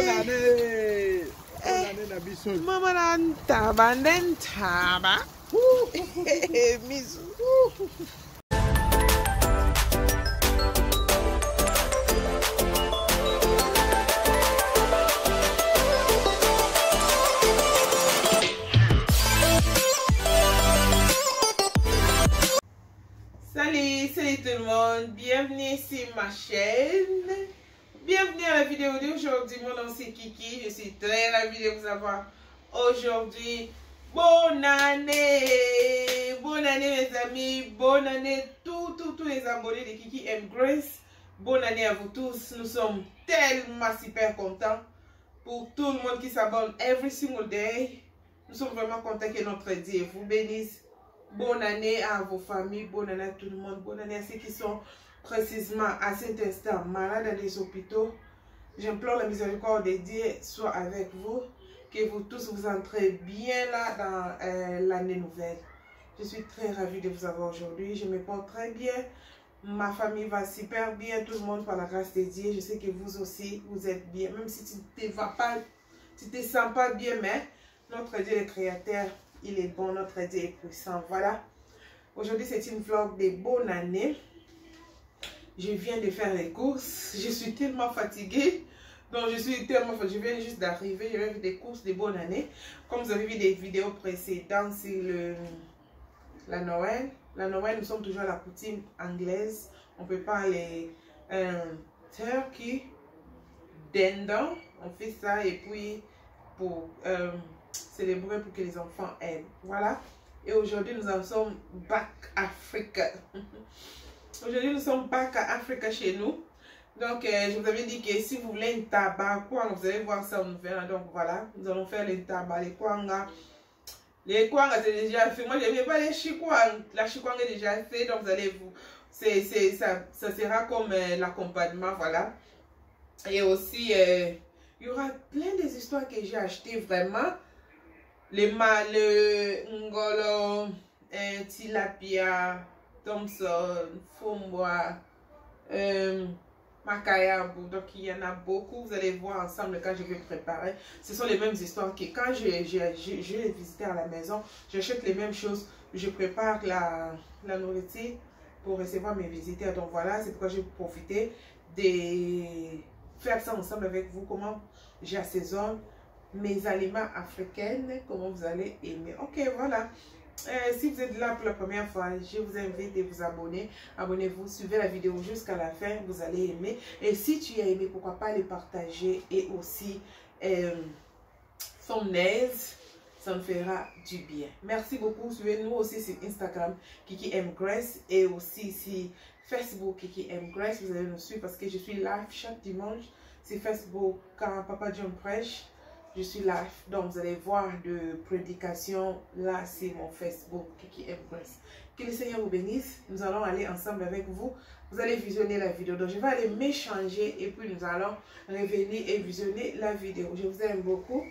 année. Bonne année, Nabisson. Maman n'entaba, n'entaba. Misou. Salut tout le monde, bienvenue sur ma chaîne. Bienvenue à la vidéo d'aujourd'hui. Mon nom c'est Kiki, je suis très ravie de vous avoir aujourd'hui. Bonne année mes amis, bonne année tous les abonnés de Kiki M Grace. Bonne année à vous tous, nous sommes tellement super contents pour tout le monde qui s'abonne every single day. Nous sommes vraiment contents que notre Dieu vous bénisse. Bonne année à vos familles, bonne année à tout le monde, bonne année à ceux qui sont précisément à cet instant malades dans les hôpitaux. J'implore la miséricorde de Dieu soit avec vous, que vous tous vous entrez bien là dans l'année nouvelle. Je suis très ravie de vous avoir aujourd'hui, je me porte très bien, ma famille va super bien, tout le monde par la grâce de Dieu. Je sais que vous aussi, vous êtes bien, même si tu ne te sens pas bien, mais notre Dieu le Créateur, il est bon, notre Dieu est puissant. Voilà. Aujourd'hui, c'est une vlog de bonne année. Je viens de faire les courses. Je suis tellement fatiguée. Donc, je viens juste d'arriver. Je vais faire des courses de bonne année. Comme vous avez vu des vidéos précédentes sur la Noël. La Noël, nous sommes toujours à la coutume anglaise. On peut parler turkey, dindon. On fait ça et puis pour célébrer pour que les enfants aiment. Voilà. Et aujourd'hui, nous en sommes back Africa. Aujourd'hui, nous sommes back à Africa chez nous. Donc, je vous avais dit que si vous voulez un tabac, vous allez voir ça au nouvel. Donc, voilà. Nous allons faire les tabacs, les kwanga. Les kwanga, c'est déjà fait. Moi, je n'aime pas les chikwang. La chikwang est déjà fait. Donc, vous allez vous... ça sera comme l'accompagnement. Voilà. Et aussi... il y aura plein des histoires que j'ai achetées vraiment. Le ngolo, tilapia, Thompson, fomboa, macayabu. Donc il y en a beaucoup. Vous allez voir ensemble quand je vais préparer. Ce sont les mêmes histoires que quand je vais visiter à la maison. J'achète les mêmes choses. Je prépare la nourriture pour recevoir mes visiteurs. Donc voilà, c'est pourquoi je vais profiter de faire ça ensemble avec vous, comment j'assaisonne mes aliments africains, comment vous allez aimer. Ok, voilà. Si vous êtes là pour la première fois, je vous invite à vous abonner. Abonnez-vous, suivez la vidéo jusqu'à la fin, vous allez aimer. Et si tu as aimé, pourquoi pas les partager et aussi thumbnails, ça me fera du bien. Merci beaucoup. Suivez-nous aussi sur Instagram, Kiki M Grace, et aussi sur Facebook, Kiki M Grace. Vous allez nous suivre parce que je suis live chaque dimanche sur Facebook quand Papa John prêche. Je suis live, donc vous allez voir de prédications là sur mon Facebook, Kiki M Grace. Que le Seigneur vous bénisse. Nous allons aller ensemble avec vous. Vous allez visionner la vidéo. Donc je vais aller m'échanger et puis nous allons revenir et visionner la vidéo. Je vous aime beaucoup.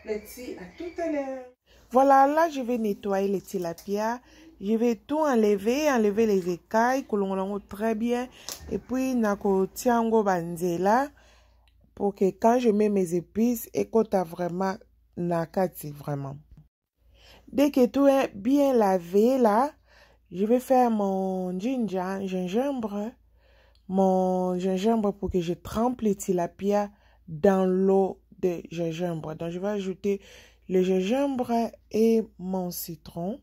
Let's see, à tout à l'heure. Voilà, là je vais nettoyer les tilapia. Je vais tout enlever les écailles, que très bien. Et puis, nako tiango banzela. Pour que quand je mets mes épices, et qu'on t'a vraiment nakati vraiment. Dès que tout est bien lavé là, je vais faire mon gingembre pour que je trempe les tilapia dans l'eau de gingembre. Donc je vais ajouter le gingembre et mon citron.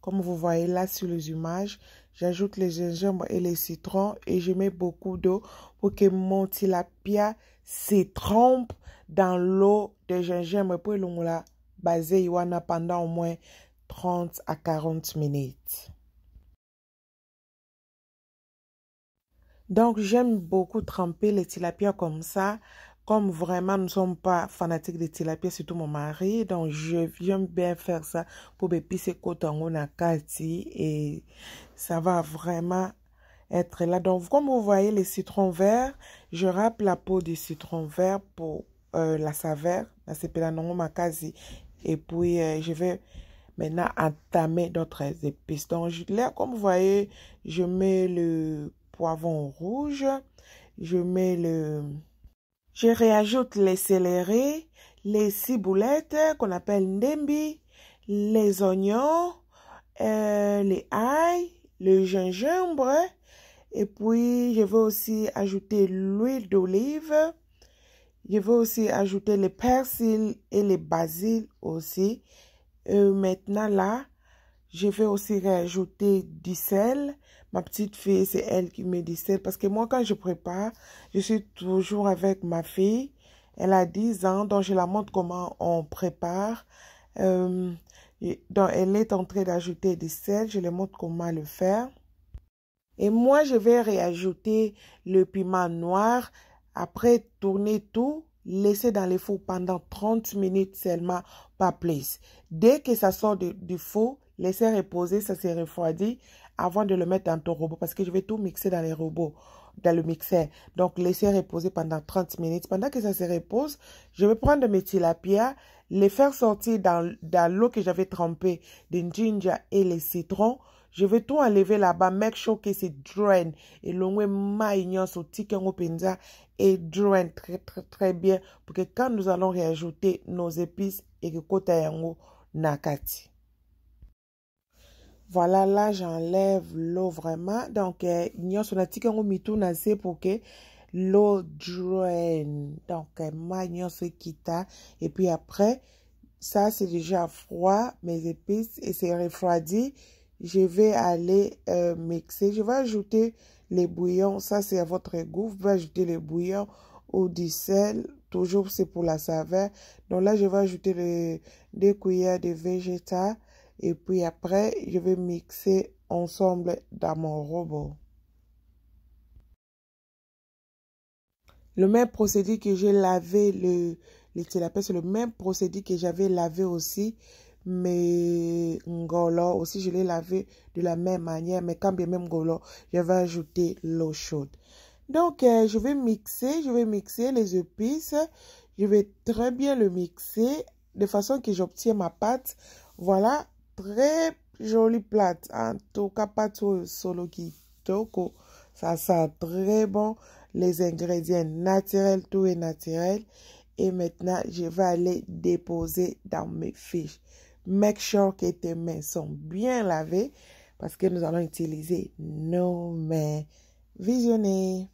Comme vous voyez là sur les images, j'ajoute le gingembre et le citron et je mets beaucoup d'eau pour que mon tilapia se trempe dans l'eau de gingembre. Puis on l'a basé pendant au moins 30 à 40 minutes. Donc j'aime beaucoup tremper les tilapia comme ça. Comme vraiment nous ne sommes pas fanatiques de tilapia, surtout mon mari, donc j'aime bien faire ça pour épicer kotango nakati et ça va vraiment être là. Donc comme vous voyez les citrons verts, je râpe la peau du citron vert pour la saveur, la sepelanongo makazi, et puis je vais maintenant entamer d'autres épices. Donc là comme vous voyez, je mets le poivron rouge, je mets Je réajoute les céleri, les ciboulettes qu'on appelle ndembi, les oignons, les ail, le gingembre. Et puis, je vais aussi ajouter l'huile d'olive. Je vais aussi ajouter le persil et le basil aussi. Maintenant, là, je vais aussi rajouter du sel. Ma petite fille, c'est elle qui met du sel. Parce que moi, quand je prépare, je suis toujours avec ma fille. Elle a 10 ans, donc je la montre comment on prépare. Donc, elle est en train d'ajouter du sel. Je lui montre comment le faire. Et moi, je vais réajouter le piment noir. Après, tourner tout, laisser dans le four pendant 30 minutes seulement, pas plus. Dès que ça sort du four, laissez reposer, ça se refroidit avant de le mettre dans ton robot. Parce que je vais tout mixer dans les robots, dans le mixeur. Donc, laissez reposer pendant 30 minutes. Pendant que ça se repose, je vais prendre mes tilapias, les faire sortir dans l'eau que j'avais trempée de ginger et les citrons. Je vais tout enlever là-bas, make sure que c'est drain. Et l'ongwe maïgnon sur tikengo penza et drain très bien pour que quand nous allons réajouter nos épices et que kota yango nakati. Voilà, là j'enlève l'eau vraiment. Donc, nyon sur la tikengo mitou nase pour que l'eau drain. Donc, maïgnon se quitta. Et puis après, ça c'est déjà froid, mes épices, et c'est refroidi. Je vais aller mixer. Je vais ajouter les bouillons. Ça, c'est à votre goût. Vous pouvez ajouter les bouillons ou du sel. Toujours, c'est pour la saveur. Donc là, je vais ajouter 2 cuillères de végétal. Et puis après, je vais mixer ensemble dans mon robot. Le même procédé que j'ai lavé les tilapia, c'est le même procédé que j'avais lavé aussi. Mais ngolo aussi, je l'ai lavé de la même manière. Mais quand bien même ngolo, je vais ajouter l'eau chaude. Donc, je vais mixer les épices. Je vais très bien le mixer de façon que j'obtiens ma pâte. Voilà, très jolie pâte. En tout cas, pas tout solo qui toko. Ça sent très bon. Les ingrédients naturels, tout est naturel. Et maintenant, je vais aller déposer dans mes fiches. Make sure que tes mains sont bien lavées parce que nous allons utiliser nos mains. Visionnez.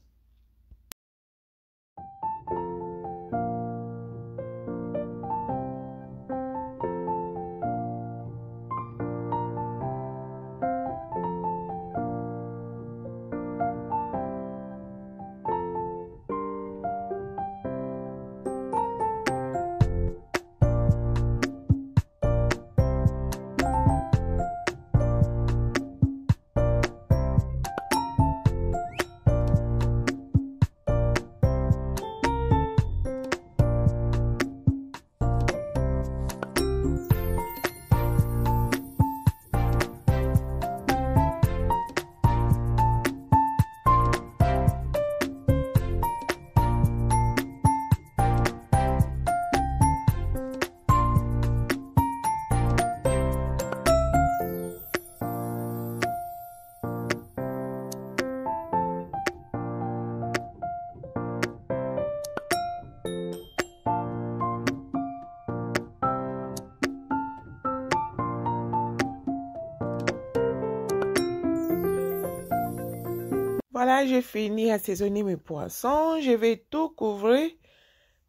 Voilà, j'ai fini assaisonner mes poissons. Je vais tout couvrir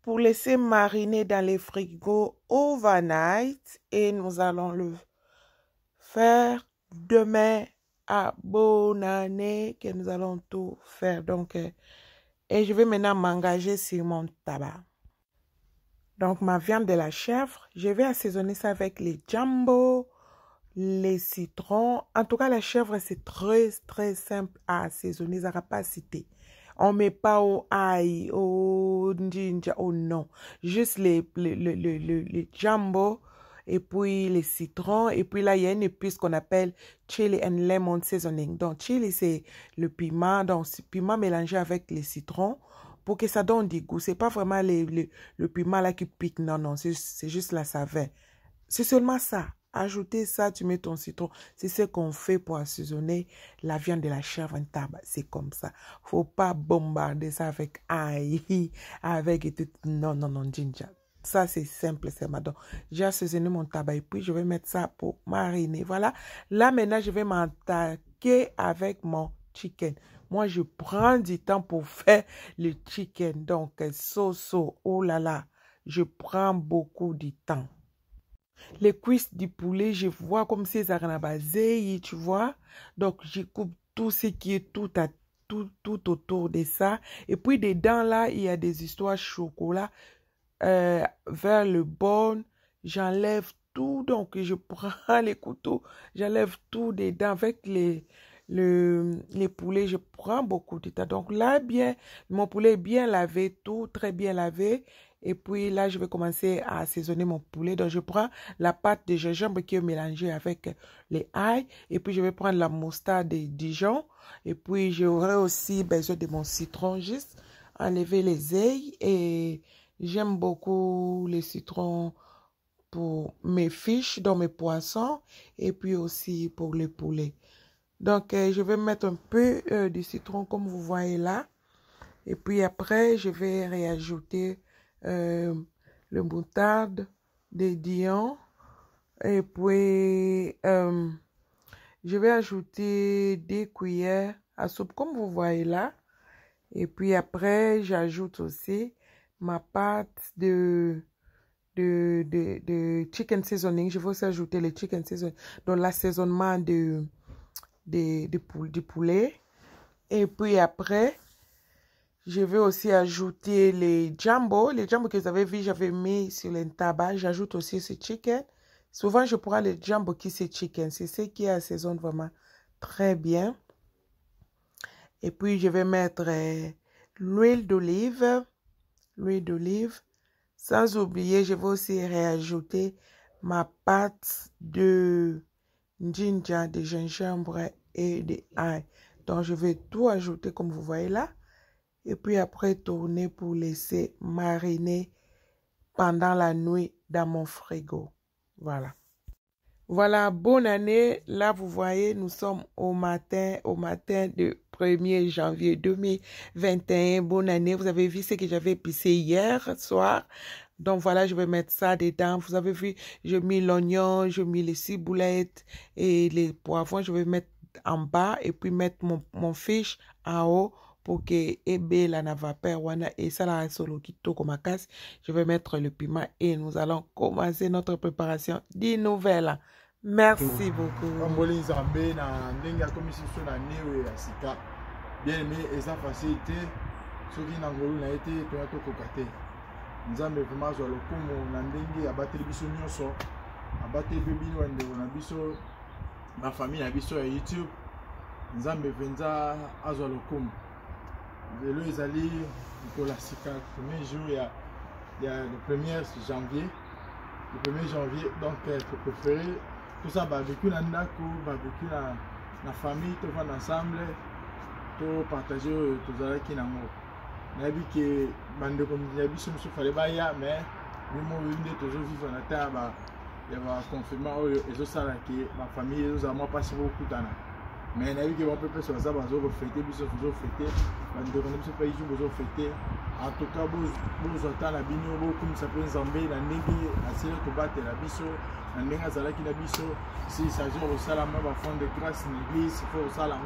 pour laisser mariner dans les frigos overnight. Et nous allons le faire demain à bonne année que nous allons tout faire. Donc, et je vais maintenant m'engager sur mon tabac. Donc, ma viande de la chèvre, je vais assaisonner ça avec les jambos, les citrons. En tout cas, la chèvre, c'est très simple à assaisonner. Ça n'a pas cité. On ne met pas au ail, au ginger, au non. Juste les jambos et puis les citrons. Et puis là, il y a une épice qu'on appelle chili and lemon seasoning. Donc, chili, c'est le piment. Donc, piment mélangé avec les citrons pour que ça donne du goût. Ce n'est pas vraiment le piment là qui pique. Non, non, c'est juste la saveur. C'est seulement ça. ajouter ça, tu mets ton citron. C'est ce qu'on fait pour assaisonner la viande de la chèvre en tabac. C'est comme ça. Faut pas bombarder ça avec ail, avec et tout. Non, non, non, ginger. Ça, c'est simple, c'est madame. J'ai assaisonné mon tabac et puis je vais mettre ça pour mariner. Voilà. Là, maintenant, je vais m'attaquer avec mon chicken. Moi, je prends du temps pour faire le chicken. Donc, oh là là, je prends beaucoup de temps. Les cuisses du poulet, je vois comme si ça en basé, tu vois. Donc, je coupe tout ce qui est tout autour de ça. Et puis, dedans, là, il y a des histoires chocolat. Vers le bol, j'enlève tout. Donc, je prends les couteaux, j'enlève tout dedans avec les poulets. Je prends beaucoup de temps. Donc, là, bien, mon poulet est bien lavé, tout très bien lavé. Et puis là, je vais commencer à assaisonner mon poulet. Donc, je prends la pâte de gingembre qui est mélangée avec les ail. Et puis, je vais prendre la moutarde de Dijon. Et puis, j'aurai aussi besoin de mon citron, juste enlever les ailes. Et j'aime beaucoup les citrons pour mes fiches, dans mes poissons. Et puis aussi pour les poulets. Donc, je vais mettre un peu de citron comme vous voyez là. Et puis après, je vais réajouter le moutarde de Dijon. Et puis, je vais ajouter des cuillères à soupe comme vous voyez là. Et puis après, j'ajoute aussi ma pâte de chicken seasoning. Je vais aussi ajouter le chicken seasoning, donc l'assaisonnement du poulet. Et puis après, je vais aussi ajouter les jumbo. Les jumbo que vous avez vu, j'avais mis sur le tabac. J'ajoute aussi ce chicken. Souvent, je prends les jumbo qui c'est chicken. C'est ce qui assaisonne vraiment très bien. Et puis, je vais mettre l'huile d'olive. L'huile d'olive. Sans oublier, je vais aussi réajouter ma pâte de ginger, de gingembre et de ail. Donc, je vais tout ajouter comme vous voyez là. Et puis après, tourner pour laisser mariner pendant la nuit dans mon frigo. Voilà. Voilà, bonne année. Là, vous voyez, nous sommes au matin du 1er janvier 2021. Bonne année. Vous avez vu ce que j'avais épicé hier soir. Donc, voilà, je vais mettre ça dedans. Vous avez vu, j'ai mis l'oignon, j'ai mis les ciboulettes et les poivrons. Je vais mettre en bas et puis mettre mon fiche en haut pour que ebe la na vapeur wana et ça la solo kito comme casse. Je vais mettre le piment et nous allons commencer notre préparation des nouvelles. Merci beaucoup. Amboli Nzambe na ndenge commission na newe ya sika. Bien aimé eza facilité soki na ngolu na été to kokate. Nzambe vraiment zo lokumu na ndenge abateli biso nyonso. Abateli bino wande na biso ma famille na biso ya YouTube. Nzambe venza azo lokumu. Lelo ezali Nicolas Sika, le 1er jour, il y a le 1er janvier. Le 1er janvier, donc tu préféré tout ça, barbecue dans Ndako, barbecue dans la famille, tout le monde ensemble, tout partager tout ça qui n'a pas. Je dis que bande comme il y a bis sur fallait baya, mais nous vivons toujours vivre dans la terre, il y a confirmé et tout ça là que ma famille nous a passé beaucoup de temps. Mais il y a eu que mon peuple sur ça, ils ont fêté, ils ont toujours fêté. Ils ont fêté. En tout cas, vous entendez la bino, comme ça peut Zambé, la négi, la série de battre la biso, la néga zalaki la biso. Si ça joue au salama, va fond de grâce dans l'église, il faut au salamo.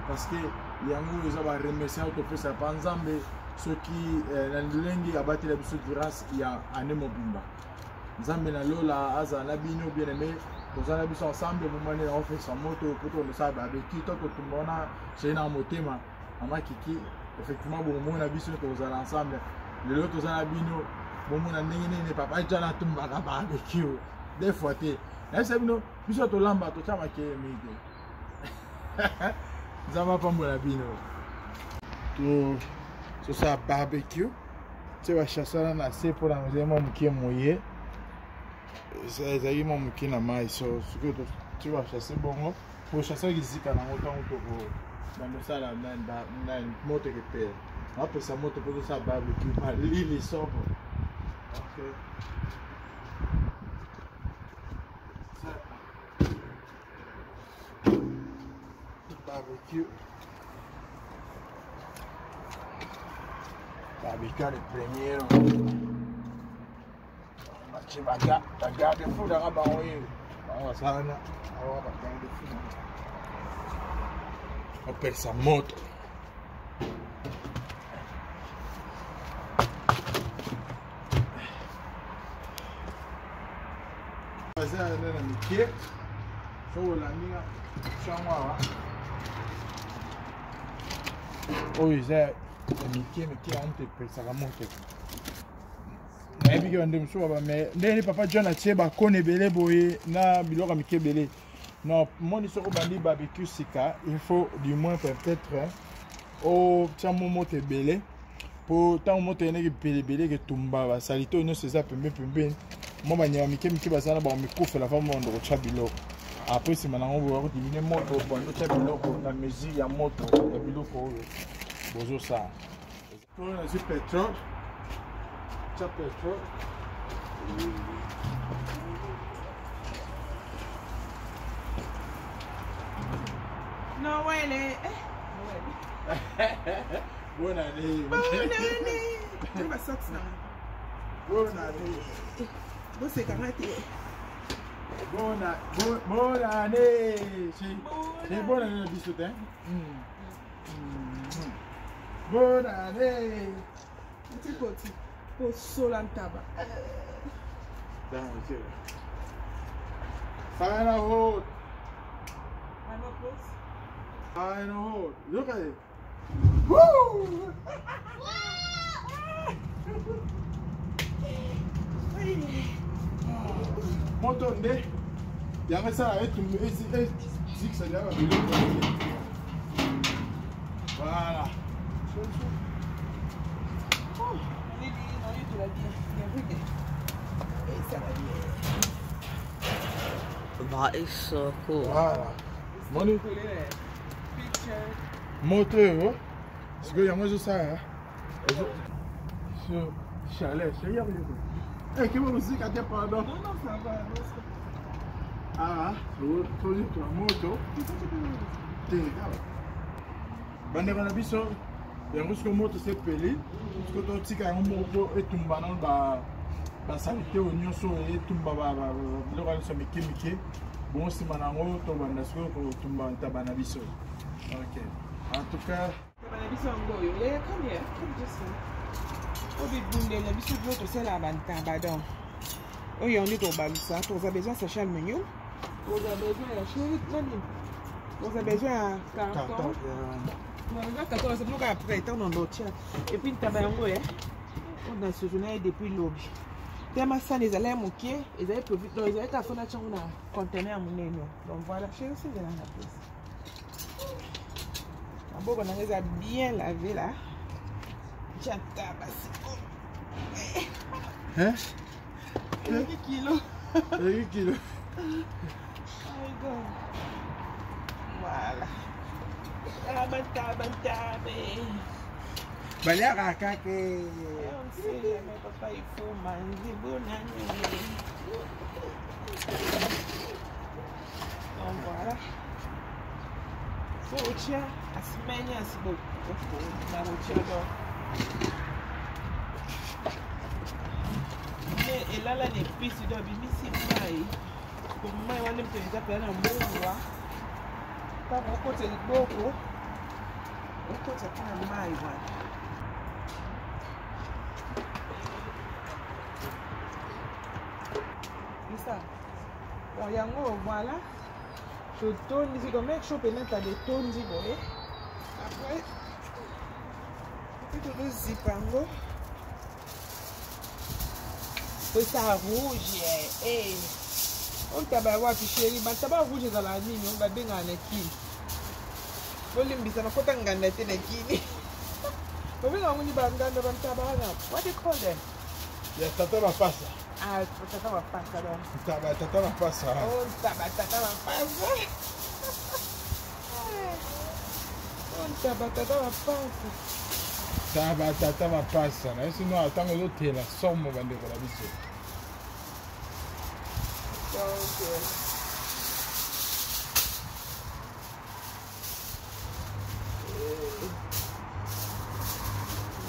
Parce que il y a un gens qui remercier au fait ça pas Zambé. Ceux qui, dans l'engi, a battu la biso de grâce, il y a un mobimba. Zambé na lola, aza la bino bien aimé. Nous allons ensemble, on fait son moto pour tout le sable avec qui tout le monde j'ai un motema ama kiki effectivement bon mon avis sur que nous allons ensemble le lot aux alabino bon mon n'est pas déjà la tombe à barbecue des fois tu c'est nous biso to lamba to chama ke mide zama pas mon abino tout ça barbecue tu vas chasser là c'est pour la maison qui est mouillé. C'est mon mouki na mai so ce que tu vas chasser bon pour chasser ici quand on entend dans ça là dans moto que père après ça moto pour ça barbecue par l'île sobre. OK ça Barbecue. Barbecue le premier. Tu vas garder le fou dans la barre. On appelle ça moto. Oui, c'est mais papa John a tiré bakone belé boye na biloko mike belé. Non, moi ni soko bandi barbecue sika, il faut du moins peut-être au tamo mote belé pour tant mote ne belé belé que tumba ba salito no c'est ça pembe. Moi ba nyama mike basana ba mi kofa la femme ndo cha biloko. Après c'est maintenant on va diminuer moto pour ndo cha biloko na mesure ya moto ya biloko bozo ça. On a du pétrole. Cha pétrole. No huele. Bonne année. Bonne année. On va sortir. Bonne année. Bon, c'est karaté. Bonne année. C'est bonne année, Bissotin. Bonne année. Petit petit. Pour solan tabac. Final hold. Final pose. Final hold. Look at it. Woo! Montonne. Il y a ça avec tout le voilà. That is so cool. Voilà. Moteur, parce que y a moi ça. Sur chalet, c'est hier. Eh, qui va aussi quand pardon. Non, ça va. Ah, tu la moto. Bande na biso. Ya ngusko moto c'est pelé. Parce que tu tika moto et tumba non ba salité au nyonso et tumba ba local so miki. Bon si manango to banda so ko tumba tabana biso. OK. En tout cas, tabana biso ngoyo. Yeah, come here. Come just Obi bunde la biso to c'est la banta badon. Oui, on est au balusa. Tu as besoin de ce chien mignon. Tu as besoin de la chérie. Tu as besoin de carton. Carton, c'est pour qu'après, tu as un autre. Et puis, tu as besoin on a séjourné depuis l'aube. Tu as ma sang, ils allaient moquer. Ils allaient profiter. Donc, ils allaient faire un conteneur à mon nez. Donc, voilà, chérie, c'est dans la place. D'abord, on a bien lavé là. Tiens, hein? 1 kilo. 1 kilo. Voilà. Balia kake. On sait jamais, papa, il faut manger. Bonne année. Donc voilà. Faut tiens, à semaine, à ce beau. La voiture d'or. Et là, les pistes de Bimisi Maï. Pour moi, on aime que les appels en bon roi. Pas beaucoup de beaucoup. Beaucoup de temps en maï. C'est ça. Bon, il y a un mot, voilà. Je tourne ici, comme je peux mettre à des tonnes ici. Après, tu peux zipango. Ça rouge, eh. On t'a voir chérie, mais t'as pas rouge dans la ligne, on va bien en équipe. On l'aime ça, on va en équipe. On va en équipe. What do you call them? Yeah, tata va passer. Ah, tata va passer alors. Tata va passer. Oh, tata va passer. Oh, tata va passer. Tata va passer. Sinon, attends que l'autre est la somme, on va dire la biseau.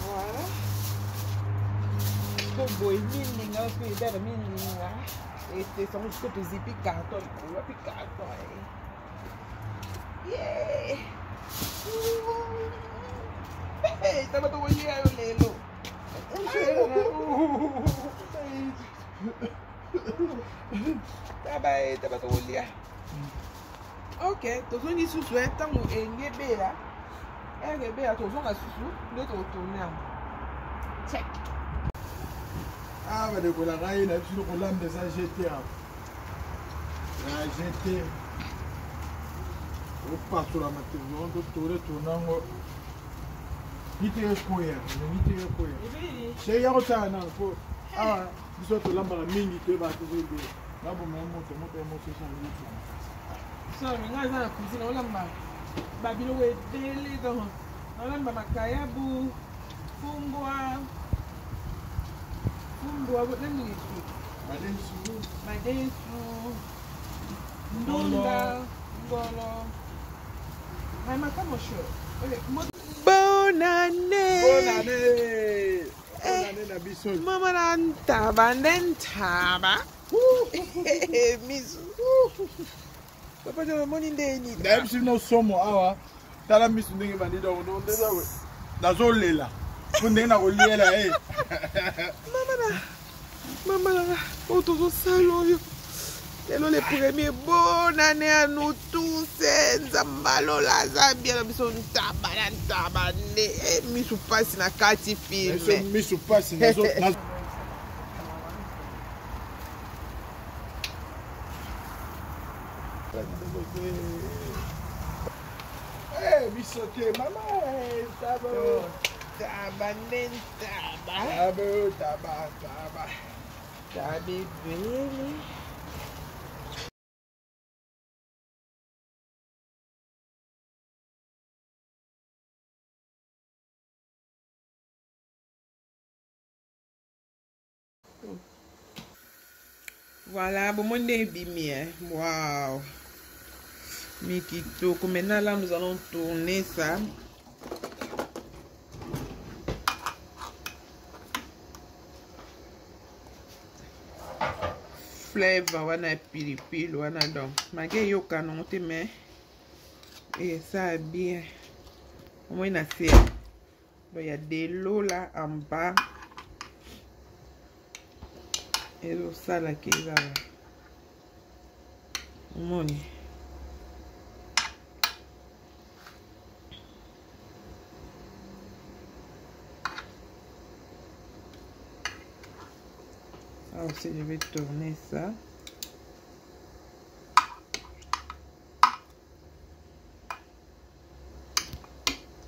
Voilà. Tô boi menina, eu fui dela menina. Esses são os copos e picato, olha picato aí. Yeah. Eita, mas tô olhando, Lelo. Tá bem, tá bem, tô olhando. Ok, tô só nisso, então, em Gebera. É Gebera, tô só na Susu, não tô tournando. Check. Ah, mais de la raille, là, tu nous l'as déjà jeté. La jeté. Au partout la matin, on doit tourner, tourner. Ni te koya, ni te koya. C'est hier au temps, non, faut. Ah, nous autres là, la mingi, tu vas te dire. Là, bon, moi, c'est ça. So, minga za cuisine wala mba. Babilo we dele do. Wala mba makayabu. Fumbwa. Fumbwa what name is it? Madensu. Ndunda. Ngolo. My makamo show. Okay, bonne année. Bonne année. Bonne année na biso. Mama nantaba ndentaba. Misu. Papa de moni ndeni. Même si nous sommes awa, tala misu ndenge bandida on ndeza we. Nazolela. Funde na kolela eh. Maman là, on tous au salon. Hello les premiers bonne année à nous tous. Nzambalo la Zambia la bison tabane. Misu passe na kati film. Misu passe nazo. Eh, bisote, maman, tabo. Tabanen taba. Tabo, taba. Tabi beli. Voilà, bon, mon débit, waouh. Mikito, comme maintenant là, nous allons tourner ça. Flavor, wana pilipili, wana donc. Malgré yoka non te mais et ça bien. Au moins il y a donc il y a de l'eau là en bas. Et l'eau ça là qui est là. Mon aussi je vais tourner ça.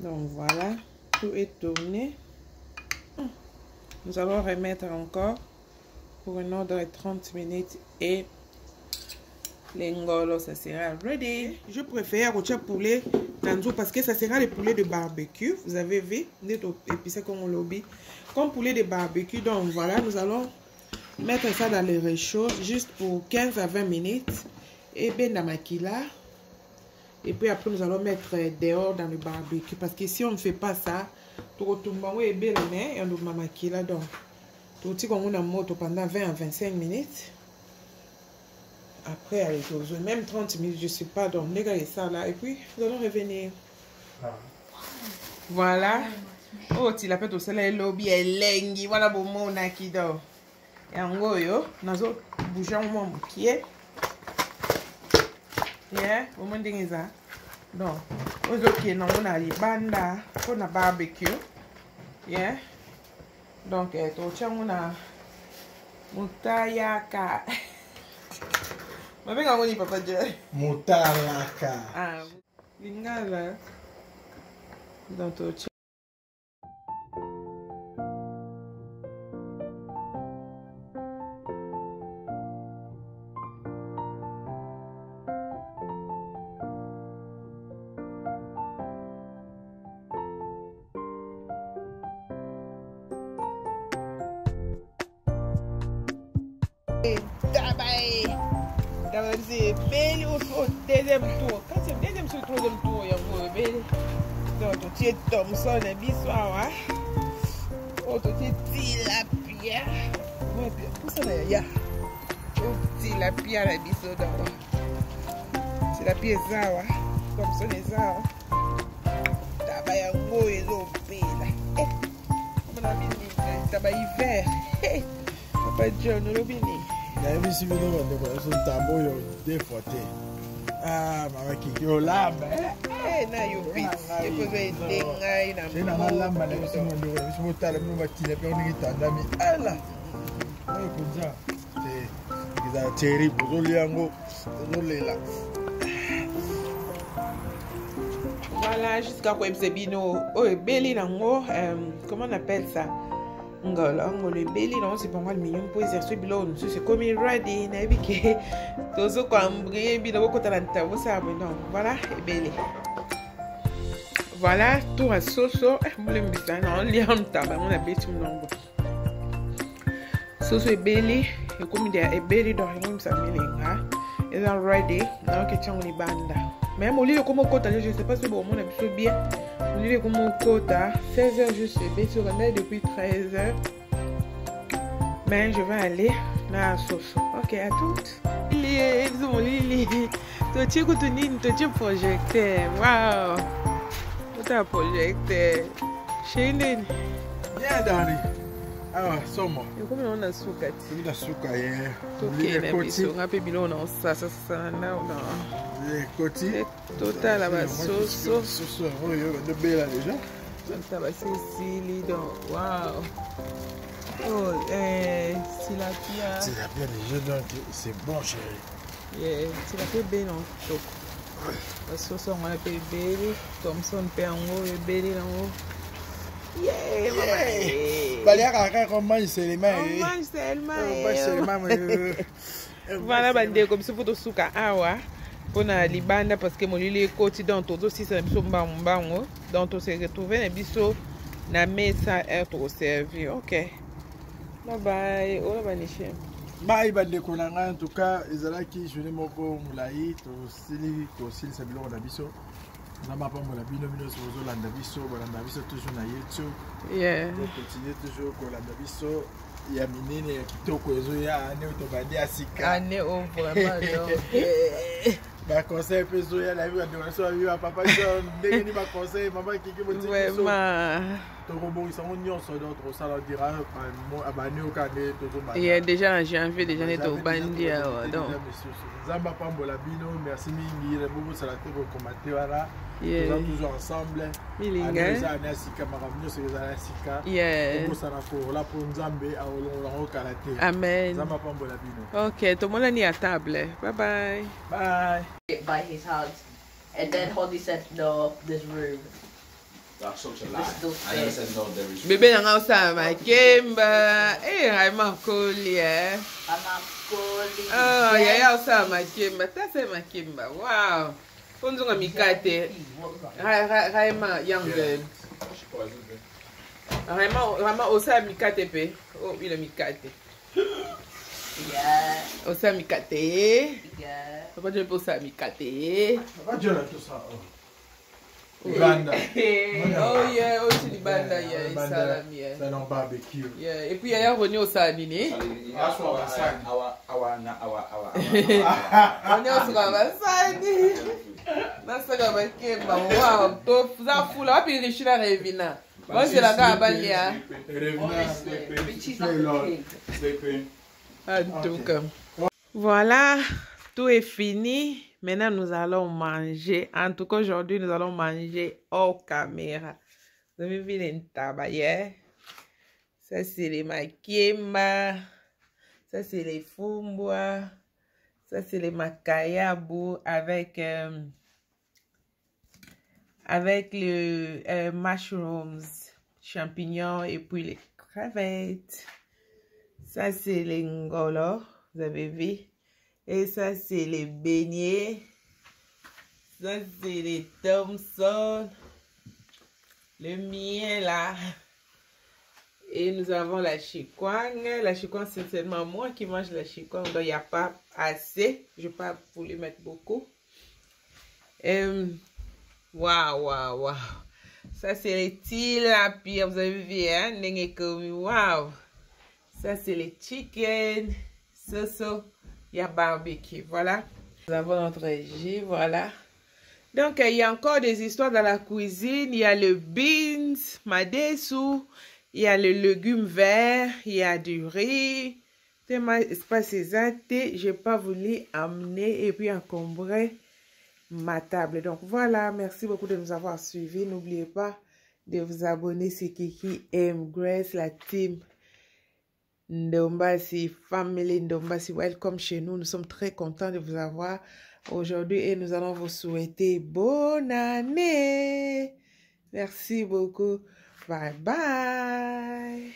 Donc voilà, tout est tourné. Nous allons remettre encore pour une ordre de 30 minutes et les ngolo ça sera ready. Je préfère au poulet tanzo parce que ça sera le poulet de barbecue. Vous avez vu, épicé comme on lobby, comme poulet de barbecue. Donc voilà, nous allons mettre ça dans le réchaud juste pour 15 à 20 minutes et bien dans ma maquila. Et puis après nous allons mettre dehors dans le barbecue parce que si on ne fait pas ça, tout retombe et bien et on doit maquila. Donc tout petit comme on a moto pendant 20 à 25 minutes. Après avec même 30 minutes je sais pas, donc regardez ça là et puis nous allons revenir. Voilà. Oh tu l'appelles au soleil lobby et lengi voilà bon mon akido. Yango yo nazo bouger mon mokie. Yeah, au moins dingiza. Donc, aujourd'hui on a les banda pour un barbecue. Yeah. Donc to on a mutayaka. Ma venga ngoni papa je. Mutayaka. Ah, lingala. Donc to c'est belle au deuxième tour. Quand c'est deuxième sur troisième tour, il y a un belle. Donc, tu es Thompson et Bissoa. Oh, tu es tilapia. Ouais, pour ça, il y a. Oh, tilapia la Bissoa. Tilapia est ça, Thompson est ça. Taba ya ngo ezopela. Comment on dit? Taba hiver. Papa John, Robini. Na hivi si vile wande kwa tabo yo defote. Ah, mama kiki yo lamba. Na yo pit. Ye ko be dengai na. Tena ngalamba na simo ndo simo tala mu batile pe oni kitanda mi. Ala. Oyo kunza. Kiza cherry bozoli yango. Zolela. Voilà, jusqu'à quoi Bino. Oh, Belly Nango, comment on appelle ça? Le Belly, non, c'est pour moi le million pour exercer Bilon. C'est comme il ready, Navike. Tozo Cambri, Bino, Cotalanta, vous savez, non. Voilà, et Belly. Voilà, tout à Soso. Je me dis, non, Liam Taba, on a bêté mon nom. Soso et Belly, et comme il y a Belly dans le monde, ça me linga. Ils sont ready, non, que tu as une bande. Même au lieu comme quota, je ne sais pas si bon, on a vu bien. Au lieu comme quota, 16h, je sais bien, sur le depuis 13h. Mais je vais aller dans la sauce. Ok, à toutes. Ils ont Lili. Tu as contenu, tu as projecté. Waouh! Tu as projecté. Chez Nene. Bien, Dari. Ah, somo. Et comme on a soukati. On a soukaye. Ok, on a mis sur un peu bilon, ça, là, les côtés. Total, là-bas, sauce. Oh, il y a de belles déjà. Ça va, c'est ici, donc, waouh. Oh, tilapia. Tilapia déjà, donc, c'est bon, chérie. Yeah, tilapia bien, non. La sauce, on va appeler Belly. Thompson, Péango, et Belly, là-haut. Yeah, maman. Baléa, on mange seulement. On mange seulement. On mange seulement. Voilà, bande comme si vous souka awa pour na libanda parce que mon lili côté dans tout aussi c'est biso mbambango donc on s'est retrouvé na biso na mesa être servi. OK. Bye bye. Ola banishe. Bye bande konanga en tout cas ezalaki journée moko mulai to sili sabilo na biso. Nous avons pas la bino sur Zolanda biso, Bolanda biso toujours na YouTube. Yeah. On continue toujours Bolanda biso. Il y a minene ya kitoko ezo ya ane otobandi asika. Ane o vraiment non. Ba conseil peso ya la vie de so ya papa John, ndenge ni ba conseil maman kiki mo tiki so. Vraiment. To robongisa mo nyonso d'autres ça leur dira mo abani o kane to zo ba. Il y a déjà en janvier déjà net au bandi donc. Zamba pambola bino, merci mingi, le bobo ça la te commenter voilà. Yeah. Nous sommes toujours ensemble. Milinga. Yeah. Amen. Ok, tout le monde est à table. Bye bye. Bye. By his house. And then Holly said, no, this room. That's such a lie. I never said no, there is. Bébé n'a pas ça, ma Kimba. Eh, I'm cool, yeah. Oh, yeah, ça, ma Kimba. Ça, c'est ma Kimba. Wow. Ponzonga mikate. Raima young girl. Raima osa mikate pe. Oh, il a mikate. Yeah. Osa mikate. Yeah. Papa je osa mikate. Papa je la tout ça. Banda. Oh yeah, aussi du banda yeah, salam yeah. C'est un barbecue. Yeah, et puis il y a revenu au sani. On est au sani. Nasaka bakemba wow to za fula wapi rishira revina bonje la ga balia en tout cas voilà, tout est fini. Maintenant nous allons manger. En tout cas aujourd'hui nous allons manger hors caméra. Vous avez vu les tabayes. Ça c'est les makemba, ça c'est les fumbwa, ça c'est les makayabu avec le mushrooms, champignons et puis les crevettes. Ça c'est les ngolo, vous avez vu. Et ça c'est les beignets. Ça c'est les Thompson. Le miel là. Et nous avons la chikwang. La chikwang, c'est seulement moi qui mange la chikwang. Donc, il n'y a pas assez. Je ne vais pas vous le mettre beaucoup. Waouh, waouh, waouh. Ça, c'est les tilapia. Vous avez vu, hein? Wow. Ça, c'est les chicken. Soso. Il y a barbecue. Voilà. Nous avons notre jus. Voilà. Donc, il y a encore des histoires dans la cuisine. Il y a le beans, madesu. Il y a le légume vert. Il y a du riz. Je n'ai pas voulu amener et puis encombrer ma table. Donc voilà, merci beaucoup de nous avoir suivis. N'oubliez pas de vous abonner. C'est Kiki M Grace, la team Ndombasi, Family Ndombasi. Welcome chez nous. Nous sommes très contents de vous avoir aujourd'hui et nous allons vous souhaiter bonne année. Merci beaucoup. Bye bye.